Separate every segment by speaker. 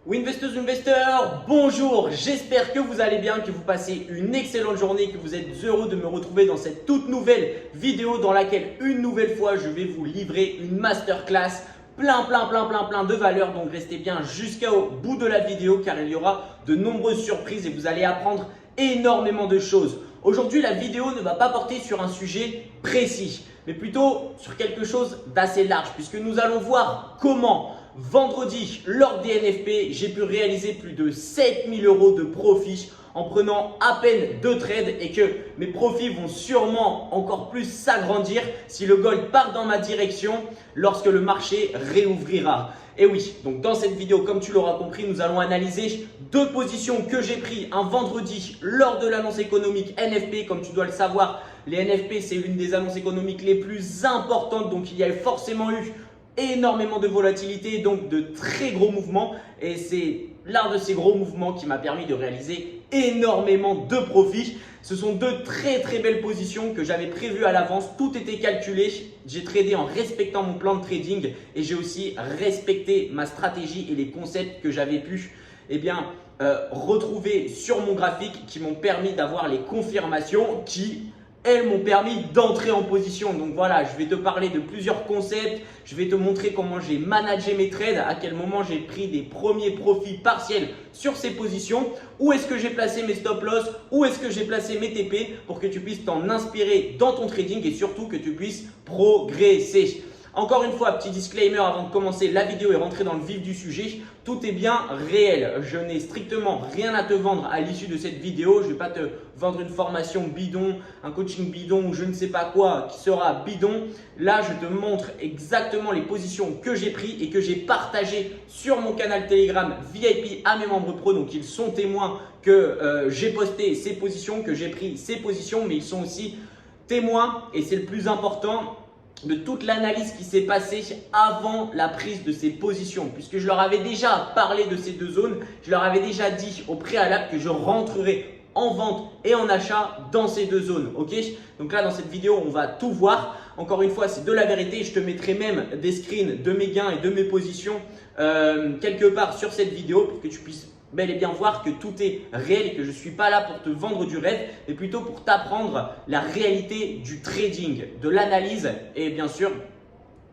Speaker 1: Oui, investeuses, investisseurs, bonjour, j'espère que vous allez bien, que vous passez une excellente journée, que vous êtes heureux de me retrouver dans cette toute nouvelle vidéo dans laquelle une nouvelle fois je vais vous livrer une masterclass plein de valeurs. Donc restez bien jusqu'au bout de la vidéo car il y aura de nombreuses surprises et vous allez apprendre énormément de choses. Aujourd'hui, la vidéo ne va pas porter sur un sujet précis, mais plutôt sur quelque chose d'assez large puisque nous allons voir comment vendredi, lors des NFP, j'ai pu réaliser plus de 7000 € de profit en prenant à peine 2 trades et que mes profits vont sûrement encore plus s'agrandir si le gold part dans ma direction lorsque le marché réouvrira. Et oui, donc dans cette vidéo, comme tu l'auras compris, nous allons analyser deux positions que j'ai prises un vendredi lors de l'annonce économique NFP. Comme tu dois le savoir, les NFP, c'est l'une des annonces économiques les plus importantes, donc il y a forcément eu énormément de volatilité, donc de très gros mouvements, et c'est l'un de ces gros mouvements qui m'a permis de réaliser énormément de profits. Ce sont deux très belles positions que j'avais prévues à l'avance, tout était calculé, j'ai tradé en respectant mon plan de trading et j'ai aussi respecté ma stratégie et les concepts que j'avais pu retrouver sur mon graphique qui m'ont permis d'avoir les confirmations qui elles m'ont permis d'entrer en position. Donc voilà, je vais te parler de plusieurs concepts. Je vais te montrer comment j'ai managé mes trades, à quel moment j'ai pris des premiers profits partiels sur ces positions, où est-ce que j'ai placé mes stop loss, où est-ce que j'ai placé mes TP pour que tu puisses t'en inspirer dans ton trading et surtout que tu puisses progresser. Encore une fois, petit disclaimer avant de commencer la vidéo et rentrer dans le vif du sujet, tout est bien réel. Je n'ai strictement rien à te vendre à l'issue de cette vidéo. Je ne vais pas te vendre une formation bidon, un coaching bidon ou je ne sais pas quoi qui sera bidon. Là, je te montre exactement les positions que j'ai prises et que j'ai partagées sur mon canal Telegram VIP à mes membres pro. Donc, ils sont témoins que j'ai posté ces positions, que j'ai pris ces positions, mais ils sont aussi témoins et c'est le plus important de toute l'analyse qui s'est passée avant la prise de ces positions, puisque je leur avais déjà parlé de ces deux zones, je leur avais déjà dit au préalable que je rentrerai en vente et en achat dans ces deux zones. Ok, donc là dans cette vidéo on va tout voir. Encore une fois, c'est de la vérité. Je te mettrai même des screens de mes gains et de mes positions quelque part sur cette vidéo pour que tu puisses bel et bien voir que tout est réel et que je ne suis pas là pour te vendre du rêve, mais plutôt pour t'apprendre la réalité du trading, de l'analyse et bien sûr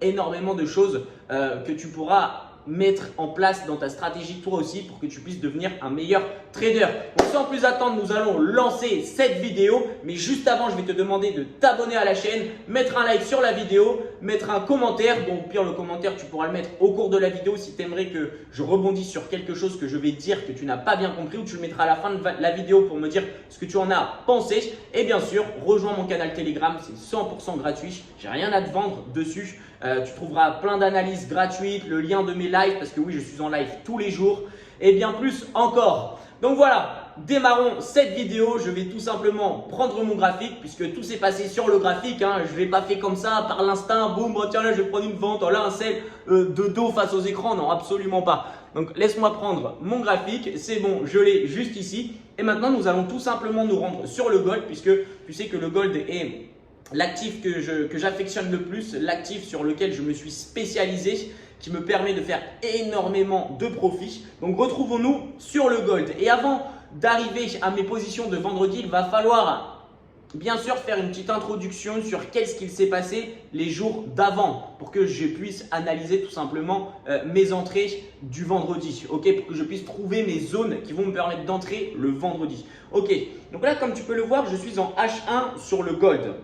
Speaker 1: énormément de choses que tu pourras mettre en place dans ta stratégie toi aussi pour que tu puisses devenir un meilleur trader. Donc sans plus attendre, nous allons lancer cette vidéo, mais juste avant je vais te demander de t'abonner à la chaîne, mettre un like sur la vidéo, mettre un commentaire. Bon, au pire le commentaire tu pourras le mettre au cours de la vidéo si tu aimerais que je rebondisse sur quelque chose que je vais dire que tu n'as pas bien compris, ou tu le mettras à la fin de la vidéo pour me dire ce que tu en as pensé. Et bien sûr, rejoins mon canal Telegram, c'est 100% gratuit, j'ai rien à te vendre dessus. Tu trouveras plein d'analyses gratuites, le lien de mes lives, parce que oui, je suis en live tous les jours et bien plus encore. Donc voilà, démarrons cette vidéo. Je vais tout simplement prendre mon graphique puisque tout s'est passé sur le graphique. Hein. Je ne l'ai pas fait comme ça par l'instinct, boum, oh, tiens là je vais prendre une vente, oh, là un sell de dos face aux écrans. Non, absolument pas. Donc laisse-moi prendre mon graphique, c'est bon, je l'ai juste ici. Et maintenant, nous allons tout simplement nous rendre sur le gold puisque tu sais que le gold est l'actif que j'affectionne le plus, l'actif sur lequel je me suis spécialisé, qui me permet de faire énormément de profits. Donc retrouvons-nous sur le gold. Et avant d'arriver à mes positions de vendredi, il va falloir bien sûr faire une petite introduction sur qu'est-ce qu'il s'est passé les jours d'avant pour que je puisse analyser tout simplement mes entrées du vendredi, ok, pour que je puisse trouver mes zones qui vont me permettre d'entrer le vendredi. Ok, donc là comme tu peux le voir, je suis en H1 sur le gold.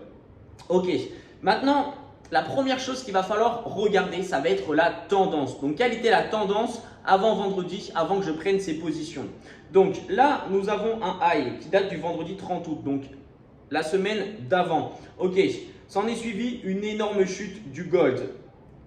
Speaker 1: Ok, maintenant, la première chose qu'il va falloir regarder, ça va être la tendance. Donc, quelle était la tendance avant vendredi, avant que je prenne ces positions? Donc là, nous avons un high qui date du vendredi 30 août, donc la semaine d'avant. Ok, s'en est suivi une énorme chute du gold.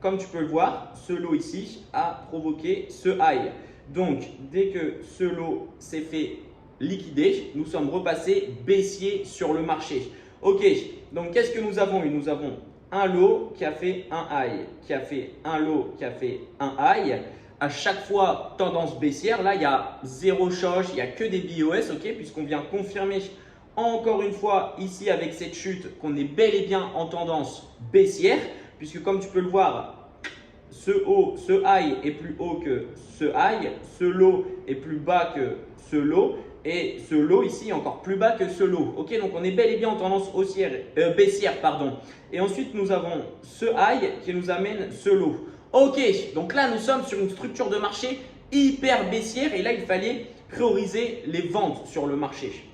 Speaker 1: Comme tu peux le voir, ce lot ici a provoqué ce high. Donc, dès que ce lot s'est fait liquider, nous sommes repassés baissier sur le marché. Ok, donc qu'est-ce que nous avons eu? Nous avons un lot qui a fait un high, qui a fait un lot, qui a fait un high. À chaque fois, tendance baissière. Là, il y a zéro change, il n'y a que des BOS, ok, puisqu'on vient confirmer encore une fois ici avec cette chute qu'on est bel et bien en tendance baissière. Puisque comme tu peux le voir, ce haut, ce high est plus haut que ce high, ce low est plus bas que ce low et ce low ici est encore plus bas que ce low. Ok, donc on est bel et bien en tendance baissière, pardon. Et ensuite nous avons ce high qui nous amène ce low. Ok, donc là nous sommes sur une structure de marché hyper baissière et là il fallait prioriser les ventes sur le marché.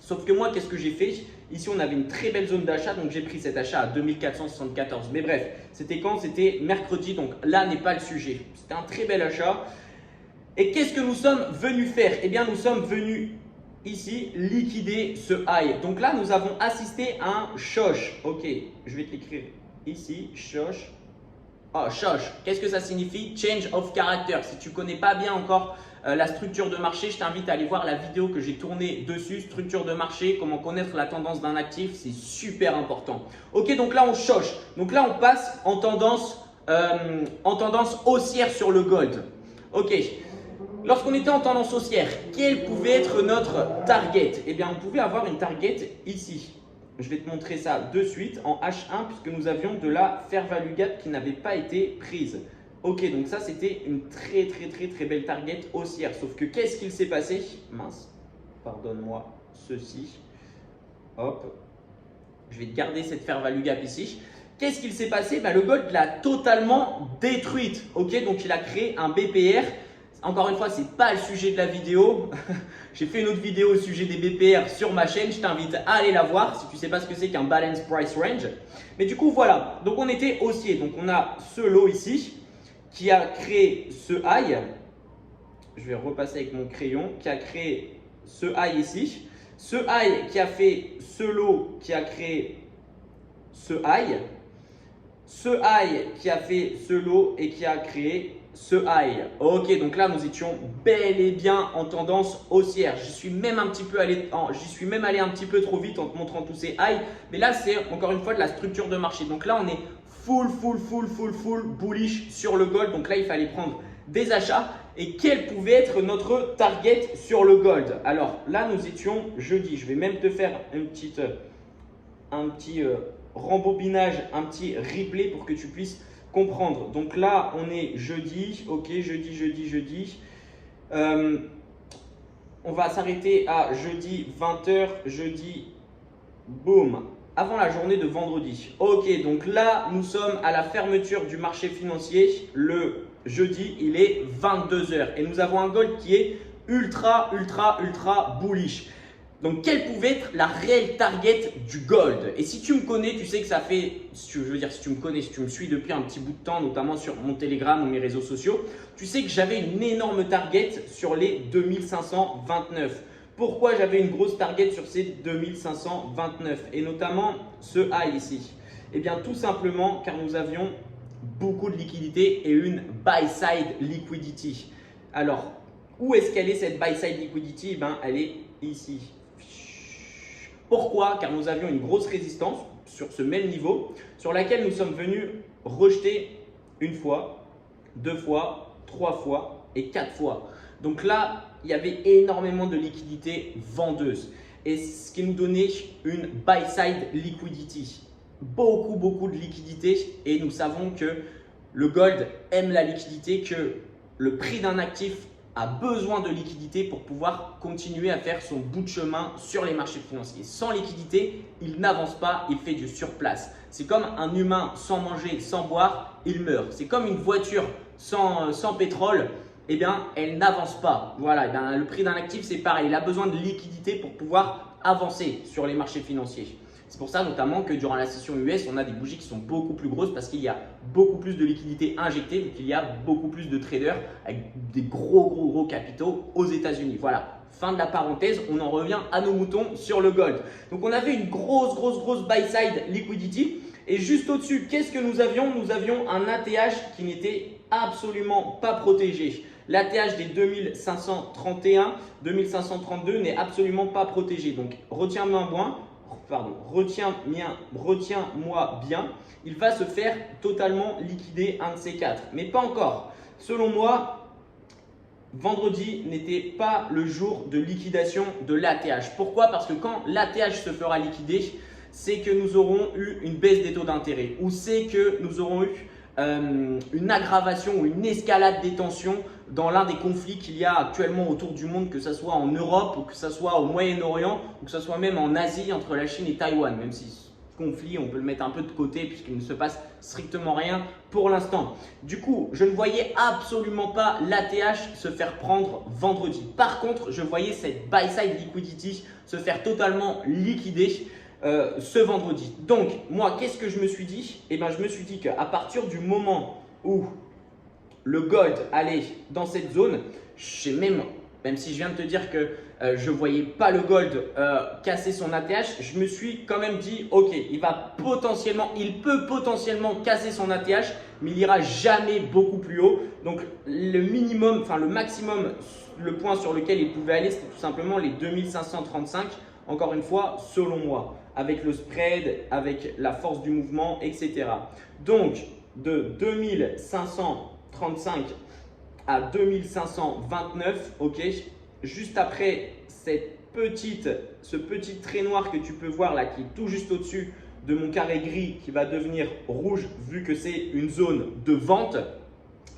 Speaker 1: Sauf que moi, qu'est-ce que j'ai fait? Ici, on avait une très belle zone d'achat, donc j'ai pris cet achat à 2474. Mais bref, c'était quand? C'était mercredi, donc là n'est pas le sujet. C'était un très bel achat. Et qu'est-ce que nous sommes venus faire? Eh bien, nous sommes venus ici liquider ce high. Donc là, nous avons assisté à un shosh. Ok, je vais te l'écrire ici, shosh. Ah, shosh, qu'est-ce que ça signifie? Change of character. Si tu ne connais pas bien encore la structure de marché, je t'invite à aller voir la vidéo que j'ai tournée dessus, structure de marché, comment connaître la tendance d'un actif, c'est super important. Ok, donc là on shosh. Donc là on passe en tendance haussière sur le gold. Ok, lorsqu'on était en tendance haussière, quel pouvait être notre target? Eh bien, on pouvait avoir une target ici. Je vais te montrer ça de suite en H1 puisque nous avions de la fair value gap qui n'avait pas été prise. Ok, donc ça c'était une très belle target haussière. Sauf que qu'est-ce qu'il s'est passé? Mince, pardonne-moi ceci. Hop, je vais garder cette fair value gap ici. Qu'est-ce qu'il s'est passé? Le gold l'a totalement détruite. Ok, donc il a créé un BPR. Encore une fois, ce n'est pas le sujet de la vidéo. J'ai fait une autre vidéo au sujet des BPR sur ma chaîne. Je t'invite à aller la voir si tu ne sais pas ce que c'est qu'un Balance Price Range. Mais du coup, voilà. Donc, on était haussier. Donc, on a ce low ici qui a créé ce high. Je vais repasser avec mon crayon. Qui a créé ce high ici. Ce high qui a fait ce low qui a créé ce high. Ce high qui a fait ce low et qui a créé ce high. Ok, donc là nous étions bel et bien en tendance haussière. J'y suis même allé un petit peu trop vite en te montrant tous ces highs. Mais là c'est encore une fois de la structure de marché. Donc là on est full bullish sur le gold. Donc là il fallait prendre des achats. Et quel pouvait être notre target sur le gold? Alors là nous étions jeudi. Je vais même te faire un petit rembobinage, un petit replay pour que tu puisses comprendre. Donc là, on est jeudi. Ok, jeudi. On va s'arrêter à jeudi 20h. Jeudi, boum, avant la journée de vendredi. Ok, donc là, nous sommes à la fermeture du marché financier. Le jeudi, il est 22h. Et nous avons un gold qui est ultra bullish. Donc, quelle pouvait être la réelle target du gold? Et si tu me connais, tu sais que ça fait, si tu me suis depuis un petit bout de temps, notamment sur mon Telegram ou mes réseaux sociaux, tu sais que j'avais une énorme target sur les 2529. Pourquoi j'avais une grosse target sur ces 2529 et notamment ce high ici? Eh bien, tout simplement car nous avions beaucoup de liquidité et une buy-side liquidity. Alors, où est-ce qu'elle est cette buy-side liquidity? Eh bien, elle est ici. Pourquoi? Car nous avions une grosse résistance sur ce même niveau sur laquelle nous sommes venus rejeter une fois, deux fois, trois fois et quatre fois. Donc là, il y avait énormément de liquidités vendeuses et ce qui nous donnait une buy-side liquidity. Beaucoup de liquidités et nous savons que le gold aime la liquidité, que le prix d'un actif a besoin de liquidité pour pouvoir continuer à faire son bout de chemin sur les marchés financiers. Sans liquidité, il n'avance pas, il fait du surplace. C'est comme un humain sans manger, sans boire, il meurt. C'est comme une voiture sans pétrole, eh bien, elle n'avance pas. Voilà, eh bien, le prix d'un actif, c'est pareil. Il a besoin de liquidité pour pouvoir avancer sur les marchés financiers. C'est pour ça notamment que durant la session US, on a des bougies qui sont beaucoup plus grosses parce qu'il y a beaucoup plus de liquidités injectées vu qu'il y a beaucoup plus de traders avec des gros capitaux aux États-Unis. Voilà, fin de la parenthèse, on en revient à nos moutons sur le gold. Donc on avait une grosse buy-side liquidity et juste au-dessus, qu'est-ce que nous avions? Nous avions un ATH qui n'était absolument pas protégé. L'ATH des 2531, 2532 n'est absolument pas protégé. Donc retiens-moi bien, il va se faire totalement liquider un de ces quatre. Mais pas encore. Selon moi, vendredi n'était pas le jour de liquidation de l'ATH. Pourquoi? Parce que quand l'ATH se fera liquider, c'est que nous aurons eu une baisse des taux d'intérêt ou c'est que nous aurons eu une aggravation ou une escalade des tensions dans l'un des conflits qu'il y a actuellement autour du monde, que ce soit en Europe ou que ce soit au Moyen-Orient ou que ce soit même en Asie entre la Chine et Taïwan, même si ce conflit, on peut le mettre un peu de côté puisqu'il ne se passe strictement rien pour l'instant. Du coup, je ne voyais absolument pas l'ATH se faire prendre vendredi. Par contre, je voyais cette buy-side liquidity se faire totalement liquider ce vendredi. Donc, moi, qu'est-ce que je me suis dit? Eh bien, je me suis dit qu'à partir du moment où le gold allait dans cette zone, même si je viens de te dire que je ne voyais pas le gold casser son ATH, je me suis quand même dit, ok, il peut potentiellement casser son ATH, mais il ira jamais beaucoup plus haut. Donc, le maximum, le point sur lequel il pouvait aller, c'était tout simplement les 2535. Encore une fois, selon moi, avec le spread, avec la force du mouvement, etc. Donc, de 2535 à 2529, ok, juste après ce petit trait noir que tu peux voir là, qui est tout juste au-dessus de mon carré gris, qui va devenir rouge, vu que c'est une zone de vente.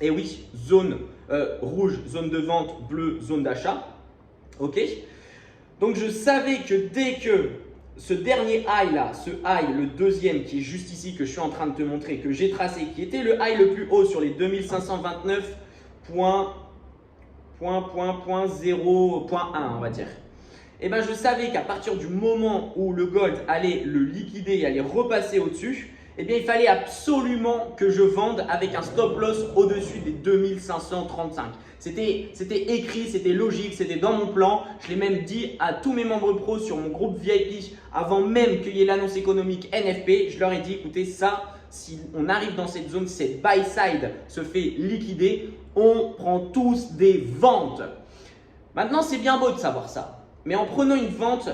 Speaker 1: Et oui, zone rouge, zone de vente, bleu, zone d'achat, ok. Donc, je savais que dès que ce dernier high là, ce high, le deuxième qui est juste ici, que je suis en train de te montrer, que j'ai tracé, qui était le high le plus haut sur les 2529.0.1, on va dire. Et bien, je savais qu'à partir du moment où le gold allait le liquider et allait repasser au-dessus, eh bien, il fallait absolument que je vende avec un stop loss au-dessus des 2535. C'était écrit, c'était logique, c'était dans mon plan. Je l'ai même dit à tous mes membres pro sur mon groupe VIP avant même qu'il y ait l'annonce économique NFP. Je leur ai dit, écoutez, ça, si on arrive dans cette zone, si cette buy side se fait liquider, on prend tous des ventes. Maintenant, c'est bien beau de savoir ça, mais en prenant une vente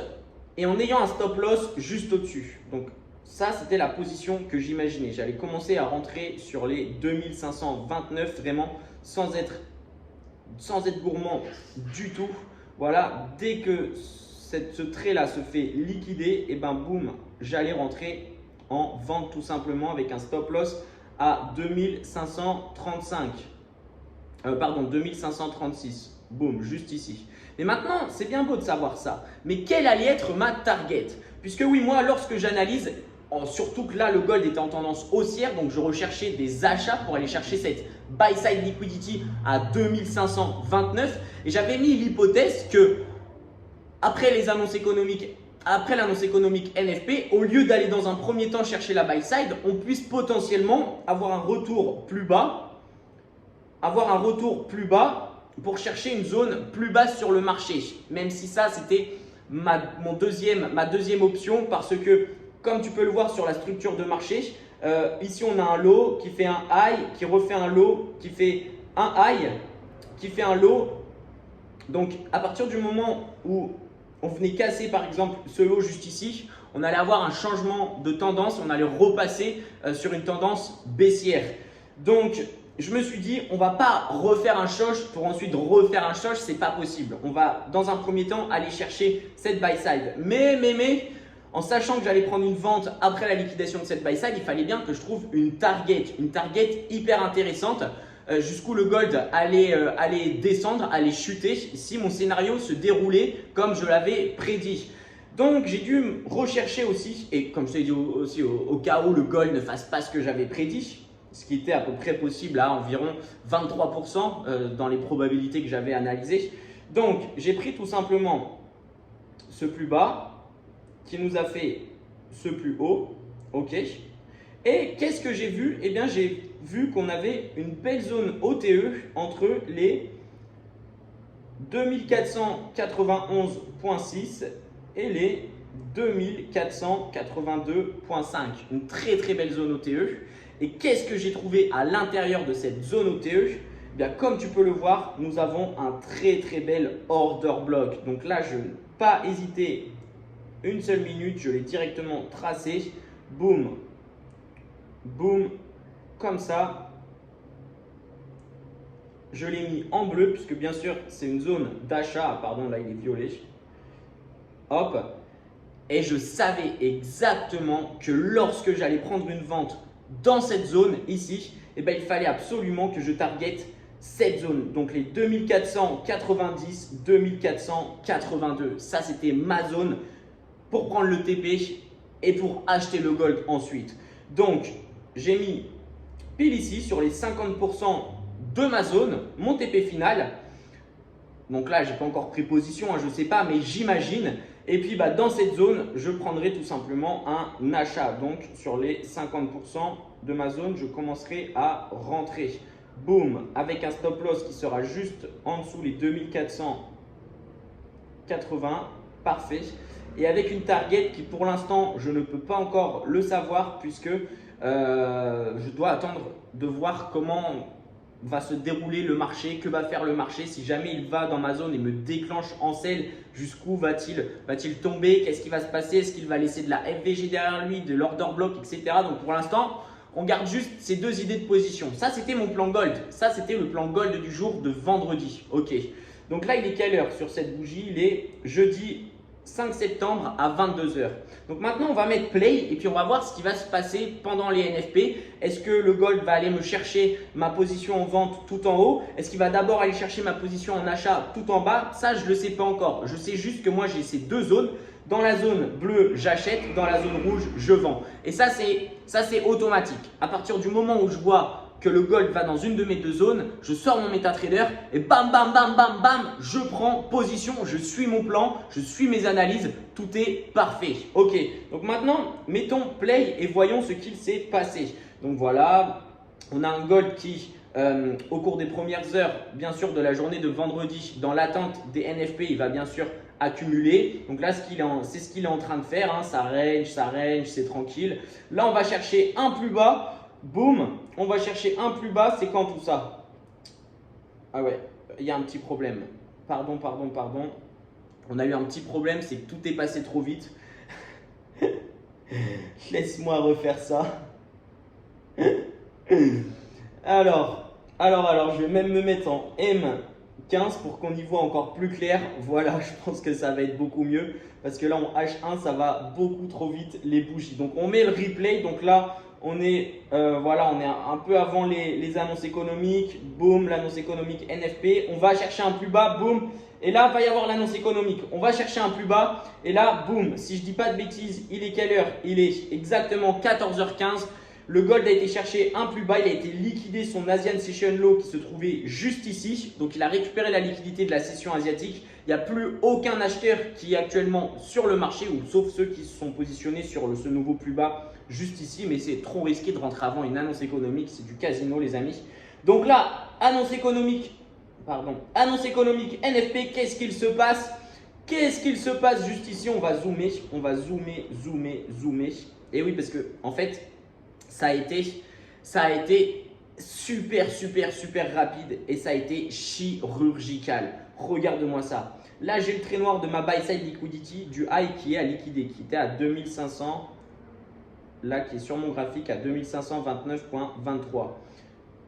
Speaker 1: et en ayant un stop loss juste au-dessus. Donc, ça, c'était la position que j'imaginais. J'allais commencer à rentrer sur les 2529 vraiment sans être gourmand du tout. Voilà, dès que ce trait-là se fait liquider, et ben boum, j'allais rentrer en vente tout simplement avec un stop loss à 2535. 2536. Boum, juste ici. Mais maintenant, c'est bien beau de savoir ça. Mais quelle allait être ma target? Puisque oui, moi, lorsque j'analyse, surtout que là, le gold était en tendance haussière, donc je recherchais des achats pour aller chercher cette buy side liquidity à 2529. Et j'avais mis l'hypothèse que après l'annonce économique NFP, au lieu d'aller dans un premier temps chercher la buy side, on puisse potentiellement avoir un retour plus bas, pour chercher une zone plus basse sur le marché. Même si ça, c'était ma deuxième option, parce que comme tu peux le voir sur la structure de marché, ici on a un low qui fait un high, qui refait un low, qui fait un high, qui fait un low. Donc à partir du moment où on venait casser par exemple ce low juste ici, on allait avoir un changement de tendance, on allait repasser sur une tendance baissière. Donc je me suis dit, on ne va pas refaire un shosh pour ensuite refaire un shosh, c'est pas possible. On va dans un premier temps aller chercher cette buy side. Mais en sachant que j'allais prendre une vente après la liquidation de cette buy side, il fallait bien que je trouve une target hyper intéressante jusqu'où le gold allait descendre, allait chuter si mon scénario se déroulait comme je l'avais prédit. Donc j'ai dû rechercher aussi, et comme je t'ai dit aussi au cas où le gold ne fasse pas ce que j'avais prédit, ce qui était à peu près possible à environ 23% dans les probabilités que j'avais analysées. Donc j'ai pris tout simplement ce plus bas qui nous a fait ce plus haut, ok. Et qu'est-ce que j'ai vu? Eh bien, j'ai vu qu'on avait une belle zone OTE entre les 2491.6 et les 2482.5. Une très très belle zone OTE. Et qu'est-ce que j'ai trouvé à l'intérieur de cette zone OTE? Eh bien, comme tu peux le voir, nous avons un très très bel order block. Donc là, je n'ai pas hésité une seule minute, je l'ai directement tracé. Boum, boum, comme ça. Je l'ai mis en bleu puisque bien sûr c'est une zone d'achat. Pardon, là il est violet. Hop. Et je savais exactement que lorsque j'allais prendre une vente dans cette zone ici, eh ben, il fallait absolument que je target cette zone. Donc les 2490, 2482. Ça, c'était ma zone pour prendre le TP et pour acheter le gold ensuite. Donc, j'ai mis pile ici sur les 50% de ma zone, mon TP final. Donc là, je n'ai pas encore pris position, je ne sais pas, mais j'imagine. Et puis dans cette zone, je prendrai tout simplement un achat. Donc sur les 50% de ma zone, je commencerai à rentrer. Boum, avec un stop loss qui sera juste en dessous les 2480. Parfait. Et avec une target qui pour l'instant, je ne peux pas encore le savoir puisque je dois attendre de voir comment va se dérouler le marché, que va faire le marché. Si jamais il va dans ma zone et me déclenche en sell, jusqu'où va-t-il tomber? Qu'est-ce qui va se passer? Est-ce qu'il va laisser de la FVG derrière lui, de l'order block, etc. Donc pour l'instant, on garde juste ces deux idées de position. Ça, c'était mon plan gold. Ça, c'était le plan gold du jour de vendredi. Ok. Donc là, il est quelle heure sur cette bougie? Il est jeudi 5 septembre à 22 h. Donc maintenant, on va mettre play et puis on va voir ce qui va se passer pendant les NFP. Est-ce que le gold va aller me chercher ma position en vente tout en haut? Est-ce qu'il va d'abord aller chercher ma position en achat tout en bas? Ça, je ne le sais pas encore. Je sais juste que moi, j'ai ces deux zones. Dans la zone bleue, j'achète. Dans la zone rouge, je vends. Et ça, c'est automatique. À partir du moment où je vois que le gold va dans une de mes deux zones, je sors mon MetaTrader et bam, bam, bam, bam, bam, je prends position, je suis mon plan, je suis mes analyses, tout est parfait. Ok, donc maintenant, mettons play et voyons ce qu'il s'est passé. Donc voilà, on a un gold qui, au cours des premières heures, bien sûr, de la journée de vendredi, dans l'attente des NFP, il va bien sûr accumuler. Donc là, c'est ce qu'il est en train de faire, hein. Ça range, c'est tranquille. Là, on va chercher un plus bas. Boum, on va chercher un plus bas, c'est quand tout ça? Ah ouais, il y a un petit problème. Pardon. On a eu un petit problème, c'est que tout est passé trop vite. Laisse-moi refaire ça. Alors, je vais même me mettre en M15 pour qu'on y voit encore plus clair. Voilà, je pense que ça va être beaucoup mieux parce que là en H1, ça va beaucoup trop vite les bougies. Donc on met le replay, donc là, on est un peu avant les annonces économiques. Boum, l'annonce économique NFP. On va chercher un plus bas. Boum. Et là, il va y avoir l'annonce économique. On va chercher un plus bas. Et là, boum. Si je ne dis pas de bêtises, il est quelle heure? Il est exactement 14h15. Le gold a été cherché un plus bas. Il a été liquidé son Asian Session Low qui se trouvait juste ici. Donc, il a récupéré la liquidité de la session asiatique. Il n'y a plus aucun acheteur qui est actuellement sur le marché, ou sauf ceux qui se sont positionnés sur ce nouveau plus bas juste ici. Mais c'est trop risqué de rentrer avant une annonce économique. C'est du casino, les amis. Donc là, annonce économique NFP, qu'est-ce qu'il se passe? Qu'est-ce qu'il se passe juste ici? On va zoomer. Et oui, parce que en fait, ça a été super rapide et ça a été chirurgical. Regarde-moi ça. Là, j'ai le trait noir de ma buy side liquidity du high qui est à liquider, qui était à 2500. Là, qui est sur mon graphique à 2529,23.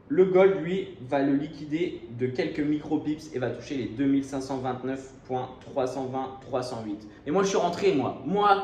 Speaker 1: Le gold, lui, va le liquider de quelques micro-pips et va toucher les 2529,320-308. Et moi, je suis rentré, moi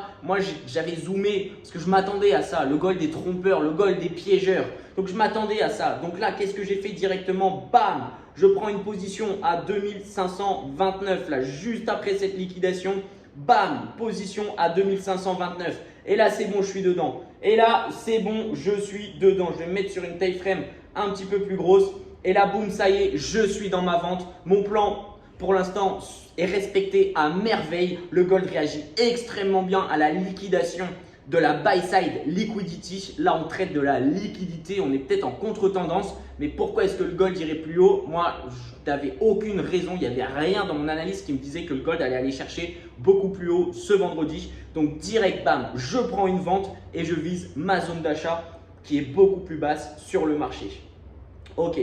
Speaker 1: j'avais zoomé parce que je m'attendais à ça. Le gold est trompeur, le gold est piégeur. Donc, je m'attendais à ça. Donc là, qu'est-ce que j'ai fait directement? Bam! Je prends une position à 2529, là, juste après cette liquidation. Bam! Position à 2529. Et là, c'est bon, je suis dedans. Et là, c'est bon, je suis dedans. Je vais me mettre sur une time frame un petit peu plus grosse. Et là, boum, ça y est, je suis dans ma vente. Mon plan, pour l'instant, est respecté à merveille. Le gold réagit extrêmement bien à la liquidation de la buy side liquidity. Là, on traite de la liquidité. On est peut-être en contre-tendance. Mais pourquoi est-ce que le gold irait plus haut? Moi, je n'avais aucune raison. Il n'y avait rien dans mon analyse qui me disait que le gold allait aller chercher beaucoup plus haut ce vendredi. Donc, direct, bam, je prends une vente et je vise ma zone d'achat qui est beaucoup plus basse sur le marché. Ok,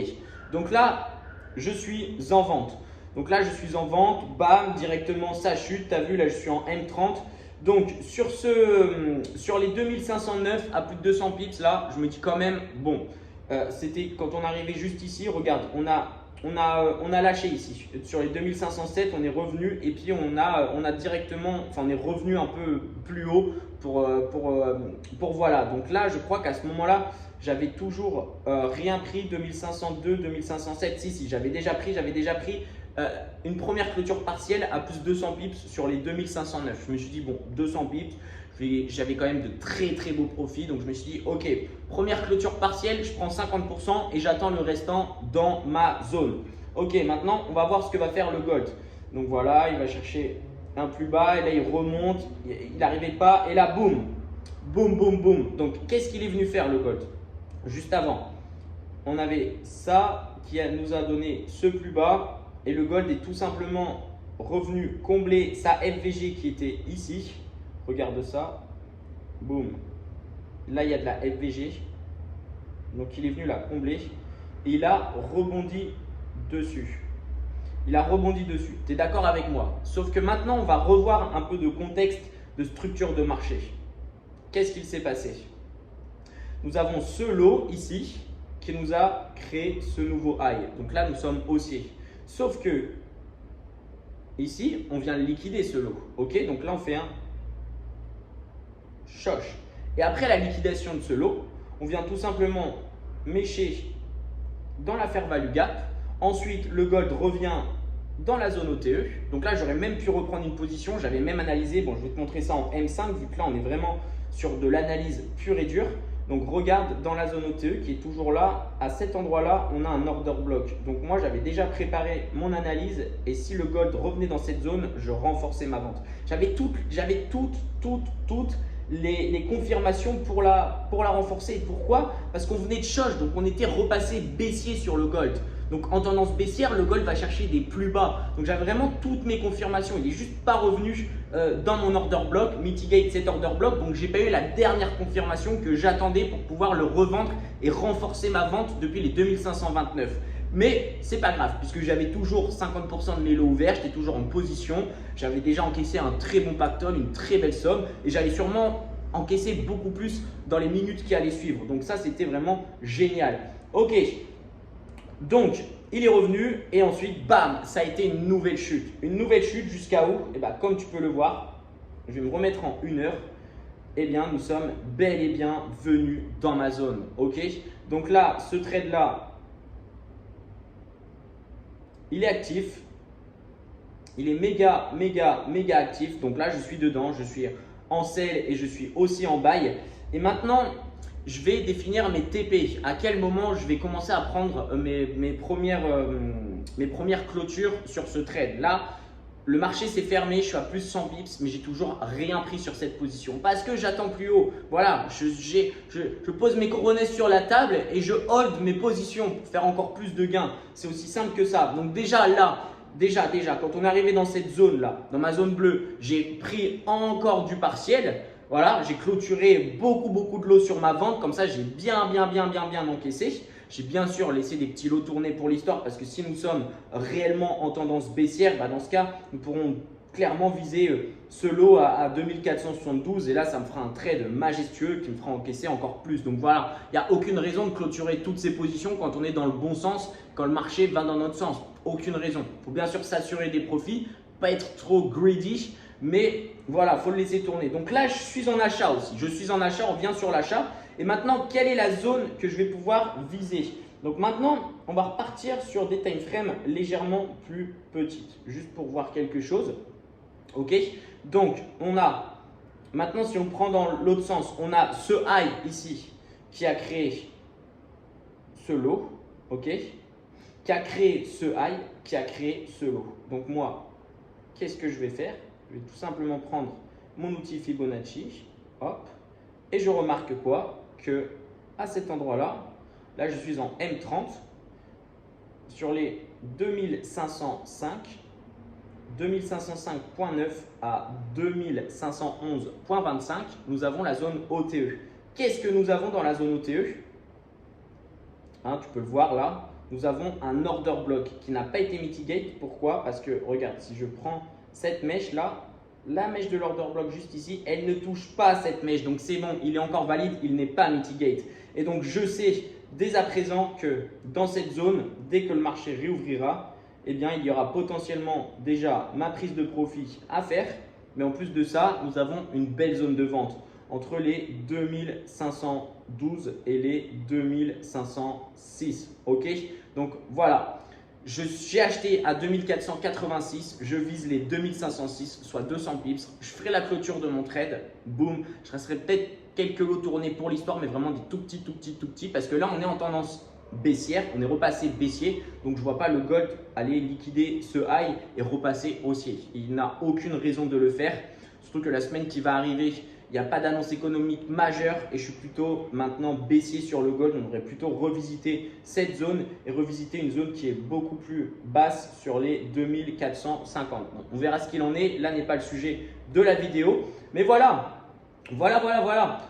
Speaker 1: donc là, je suis en vente. Bam, directement, ça chute. Tu as vu, là, je suis en M30. Donc, sur les 2509 à plus de 200 pips, là, je me dis quand même, bon, c'était quand on arrivait juste ici, regarde, on a lâché ici. Sur les 2507, on est revenu et puis on a directement, enfin, on est revenu un peu plus haut pour voilà. Donc là, je crois qu'à ce moment-là, j'avais toujours rien pris. 2502, 2507, si, j'avais déjà pris une première clôture partielle à plus 200 pips sur les 2509. Je me suis dit, bon, 200 pips, j'avais quand même de très beaux profits. Donc, je me suis dit, ok, première clôture partielle, je prends 50% et j'attends le restant dans ma zone. Ok, maintenant, on va voir ce que va faire le gold. Donc, voilà, il va chercher un plus bas et là, il remonte. Il n'arrivait pas et là, boum, boum, boum, boum. Donc, qu'est-ce qu'il est venu faire le gold? Juste avant, on avait ça qui nous a donné ce plus bas et le gold est tout simplement revenu combler sa FVG qui était ici. Regarde ça, boum. Là, il y a de la FVG. Donc, il est venu la combler et il a rebondi dessus. Il a rebondi dessus. Tu es d'accord avec moi? Sauf que maintenant, on va revoir un peu de contexte de structure de marché. Qu'est-ce qu'il s'est passé? Nous avons ce lot ici qui nous a créé ce nouveau high. Donc là, nous sommes haussiers. Sauf que ici, on vient liquider ce lot. Ok, donc là, on fait un choche. Et après la liquidation de ce lot, on vient tout simplement mécher dans la fair value gap. Ensuite, le gold revient dans la zone OTE. Donc là, j'aurais même pu reprendre une position. J'avais même analysé. Bon, je vais te montrer ça en M5 vu que là, on est vraiment sur de l'analyse pure et dure. Donc, regarde dans la zone OTE qui est toujours là. À cet endroit-là, on a un order block. Donc, moi, j'avais déjà préparé mon analyse. Et si le gold revenait dans cette zone, je renforçais ma vente. J'avais toutes les confirmations pour la renforcer. Pourquoi? Parce qu'on venait de choche. Donc, on était repassé baissier sur le gold. Donc, en tendance baissière, le gold va chercher des plus bas. Donc, j'avais vraiment toutes mes confirmations. Il n'est juste pas revenu dans mon order block, mitigate cet order block. Donc, j'ai pas eu la dernière confirmation que j'attendais pour pouvoir le revendre et renforcer ma vente depuis les 2529. Mais c'est pas grave puisque j'avais toujours 50% de mes lots ouverts, j'étais toujours en position. J'avais déjà encaissé un très bon pactole, une très belle somme et j'allais sûrement encaisser beaucoup plus dans les minutes qui allaient suivre. Donc, ça, c'était vraiment génial. Ok. Donc, il est revenu et ensuite, bam, ça a été une nouvelle chute. Une nouvelle chute jusqu'à où? Et bah, comme tu peux le voir, je vais me remettre en 1 heure. Eh bien, nous sommes bel et bien venus dans ma zone. Ok? Donc là, ce trade-là, il est actif. Il est méga actif. Donc là, je suis dedans. Je suis en sell et je suis aussi en buy. Et maintenant, je vais définir mes TP. À quel moment je vais commencer à prendre mes premières clôtures sur ce trade. Là, le marché s'est fermé, je suis à plus 100 pips, mais j'ai toujours rien pris sur cette position parce que j'attends plus haut. Voilà, je pose mes couronnes sur la table et je hold mes positions pour faire encore plus de gains. C'est aussi simple que ça. Donc déjà là, déjà, quand on est arrivé dans cette zone là, dans ma zone bleue, j'ai pris encore du partiel. Voilà, j'ai clôturé beaucoup de lots sur ma vente. Comme ça, j'ai bien encaissé. J'ai bien sûr laissé des petits lots tourner pour l'histoire parce que si nous sommes réellement en tendance baissière, bah dans ce cas, nous pourrons clairement viser ce lot à 2472 et là, ça me fera un trade majestueux qui me fera encaisser encore plus. Donc voilà, il n'y a aucune raison de clôturer toutes ces positions quand on est dans le bon sens, quand le marché va dans notre sens. Aucune raison. Il faut bien sûr s'assurer des profits, pas être trop greedy. Mais voilà, il faut le laisser tourner. Donc là, je suis en achat aussi. Je suis en achat, on vient sur l'achat. Et maintenant, quelle est la zone que je vais pouvoir viser? Donc maintenant, on va repartir sur des time frames légèrement plus petites. Juste pour voir quelque chose. Ok? Donc, on a, maintenant si on prend dans l'autre sens, on a ce high ici qui a créé ce lot. Ok? Qui a créé ce high, qui a créé ce lot. Donc moi, qu'est-ce que je vais faire? Je vais tout simplement prendre mon outil Fibonacci, hop, et je remarque quoi? Que à cet endroit-là, là je suis en M30, sur les 2505.9 à 2511.25, nous avons la zone OTE. Qu'est-ce que nous avons dans la zone OTE? Hein, tu peux le voir là, nous avons un order block qui n'a pas été mitigate. Pourquoi? Parce que regarde, si je prends cette mèche là, la mèche de l'order block juste ici, elle ne touche pas cette mèche. Donc c'est bon, il est encore valide, il n'est pas mitigate. Et donc je sais dès à présent que dans cette zone, dès que le marché réouvrira, eh bien, il y aura potentiellement déjà ma prise de profit à faire. Mais en plus de ça, nous avons une belle zone de vente. entre les 2512 et les 2506. Ok, donc voilà. J'ai acheté à 2486, je vise les 2506, soit 200 pips. Je ferai la clôture de mon trade, boum. Je resterai peut-être quelques lots tournés pour l'histoire, mais vraiment des tout petits, parce que là, on est en tendance baissière, on est repassé baissier, donc je ne vois pas le gold aller liquider ce high et repasser haussier. Il n'a aucune raison de le faire, surtout que la semaine qui va arriver, il n'y a pas d'annonce économique majeure et je suis plutôt maintenant baissier sur le gold. On devrait plutôt revisiter cette zone et revisiter une zone qui est beaucoup plus basse sur les 2450. Donc, on verra ce qu'il en est. Là n'est pas le sujet de la vidéo. Mais voilà.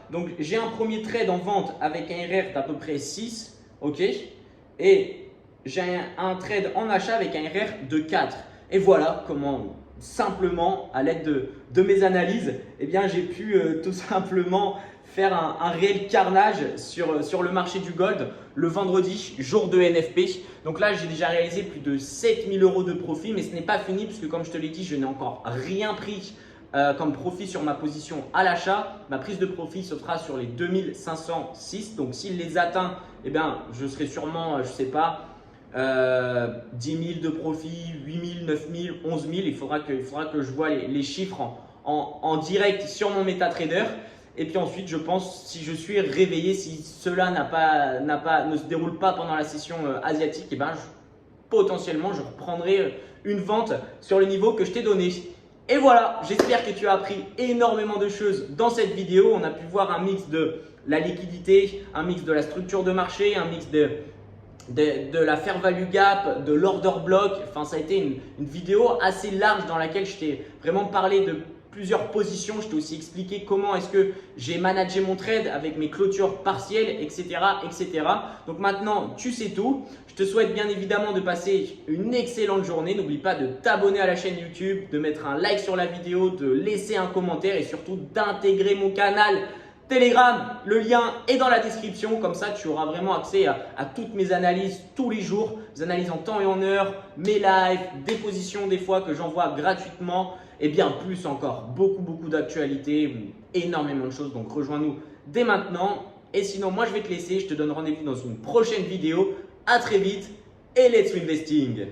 Speaker 1: Donc j'ai un premier trade en vente avec un RR d'à peu près 6. Ok. Et j'ai un trade en achat avec un RR de 4. Et voilà comment… Simplement, à l'aide de mes analyses, eh bien, j'ai pu tout simplement faire un réel carnage sur le marché du gold le vendredi, jour de NFP. Donc là, j'ai déjà réalisé plus de 7000 € de profit, mais ce n'est pas fini puisque comme je te l'ai dit, je n'ai encore rien pris comme profit sur ma position à l'achat. Ma prise de profit se fera sur les 2506. Donc s'il les atteint, eh bien, je serai sûrement, je ne sais pas, 10 000 de profit, 8 000, 9 000, 11 000. Il faudra que je vois les chiffres en direct sur mon MetaTrader. Et puis ensuite, je pense, si je suis réveillé, si cela ne se déroule pas pendant la session asiatique, eh ben, potentiellement, je reprendrai une vente sur le niveau que je t'ai donné. Et voilà, j'espère que tu as appris énormément de choses dans cette vidéo. On a pu voir un mix de la liquidité, un mix de la structure de marché, un mix de la fair value gap, de l'order block. Enfin, ça a été une vidéo assez large dans laquelle je t'ai vraiment parlé de plusieurs positions. Je t'ai aussi expliqué comment est-ce que j'ai managé mon trade avec mes clôtures partielles, etc., etc. Donc maintenant, tu sais tout. Je te souhaite bien évidemment de passer une excellente journée. N'oublie pas de t'abonner à la chaîne YouTube, de mettre un like sur la vidéo, de laisser un commentaire et surtout d'intégrer mon canal Telegram. Le lien est dans la description, comme ça tu auras vraiment accès à toutes mes analyses tous les jours, des analyses en temps et en heure, mes lives, des positions des fois que j'envoie gratuitement et bien plus encore, beaucoup d'actualités, énormément de choses. Donc rejoins-nous dès maintenant et sinon moi je vais te laisser, je te donne rendez-vous dans une prochaine vidéo. À très vite et let's investing.